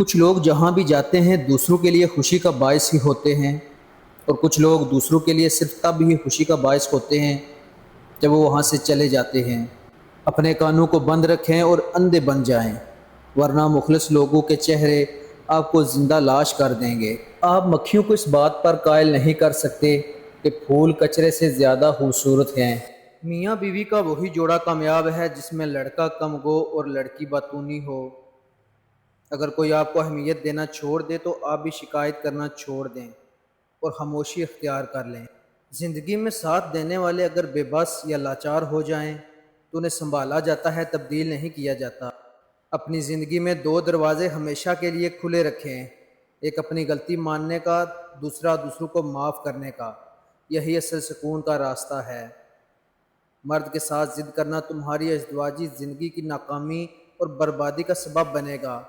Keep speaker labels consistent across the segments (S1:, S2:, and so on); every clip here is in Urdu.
S1: کچھ لوگ جہاں بھی جاتے ہیں دوسروں کے لیے خوشی کا باعث ہی ہوتے ہیں، اور کچھ لوگ دوسروں کے لیے صرف تب ہی خوشی کا باعث ہوتے ہیں جب وہ وہاں سے چلے جاتے ہیں۔ اپنے کانوں کو بند رکھیں اور اندھے بن جائیں، ورنہ مخلص لوگوں کے چہرے آپ کو زندہ لاش کر دیں گے۔ آپ مکھیوں کو اس بات پر قائل نہیں کر سکتے کہ پھول کچرے سے زیادہ خوبصورت ہیں۔ میاں بیوی کا وہی جوڑا کامیاب ہے جس میں لڑکا کم گو اور لڑکی باتونی ہو۔ اگر کوئی آپ کو اہمیت دینا چھوڑ دے تو آپ بھی شکایت کرنا چھوڑ دیں اور خاموشی اختیار کر لیں۔ زندگی میں ساتھ دینے والے اگر بے بس یا لاچار ہو جائیں تو انہیں سنبھالا جاتا ہے، تبدیل نہیں کیا جاتا۔ اپنی زندگی میں دو دروازے ہمیشہ کے لیے کھلے رکھیں، ایک اپنی غلطی ماننے کا، دوسرا دوسروں کو معاف کرنے کا۔ یہی اصل سکون کا راستہ ہے۔ مرد کے ساتھ ضد کرنا تمہاری ازدواجی زندگی کی ناکامی اور بربادی کا سبب بنے گا۔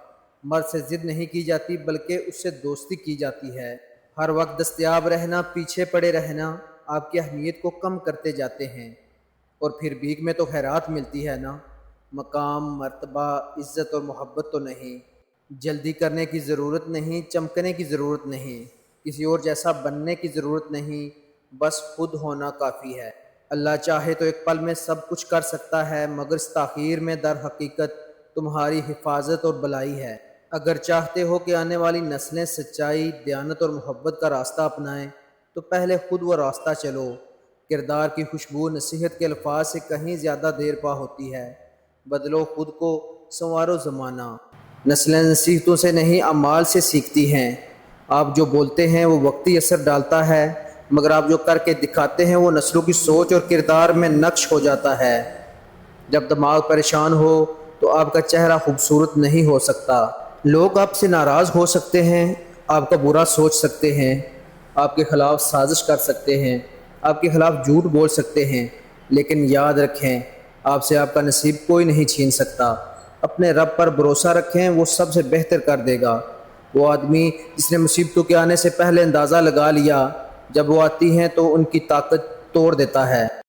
S1: مرد سے ضد نہیں کی جاتی بلکہ اس سے دوستی کی جاتی ہے۔ ہر وقت دستیاب رہنا، پیچھے پڑے رہنا آپ کی اہمیت کو کم کرتے جاتے ہیں، اور پھر بھیک میں تو خیرات ملتی ہے نا، مقام، مرتبہ، عزت اور محبت تو نہیں۔ جلدی کرنے کی ضرورت نہیں، چمکنے کی ضرورت نہیں، کسی اور جیسا بننے کی ضرورت نہیں، بس خود ہونا کافی ہے۔ اللہ چاہے تو ایک پل میں سب کچھ کر سکتا ہے، مگر اس تاخیر میں در حقیقت تمہاری حفاظت اور بلائی ہے۔ اگر چاہتے ہو کہ آنے والی نسلیں سچائی، دیانت اور محبت کا راستہ اپنائیں تو پہلے خود وہ راستہ چلو۔ کردار کی خوشبو نصیحت کے الفاظ سے کہیں زیادہ دیر پا ہوتی ہے۔ بدلو خود کو، سنوارو زمانہ۔ نسلیں نصیحتوں سے نہیں اعمال سے سیکھتی ہیں۔ آپ جو بولتے ہیں وہ وقتی اثر ڈالتا ہے، مگر آپ جو کر کے دکھاتے ہیں وہ نسلوں کی سوچ اور کردار میں نقش ہو جاتا ہے۔ جب دماغ پریشان ہو تو آپ کا چہرہ خوبصورت نہیں ہو سکتا۔ لوگ آپ سے ناراض ہو سکتے ہیں، آپ کا برا سوچ سکتے ہیں، آپ کے خلاف سازش کر سکتے ہیں، آپ کے خلاف جھوٹ بول سکتے ہیں، لیکن یاد رکھیں آپ سے آپ کا نصیب کوئی نہیں چھین سکتا۔ اپنے رب پر بھروسہ رکھیں، وہ سب سے بہتر کر دے گا۔ وہ آدمی جس نے مصیبتوں کے آنے سے پہلے اندازہ لگا لیا، جب وہ آتی ہیں تو ان کی طاقت توڑ دیتا ہے۔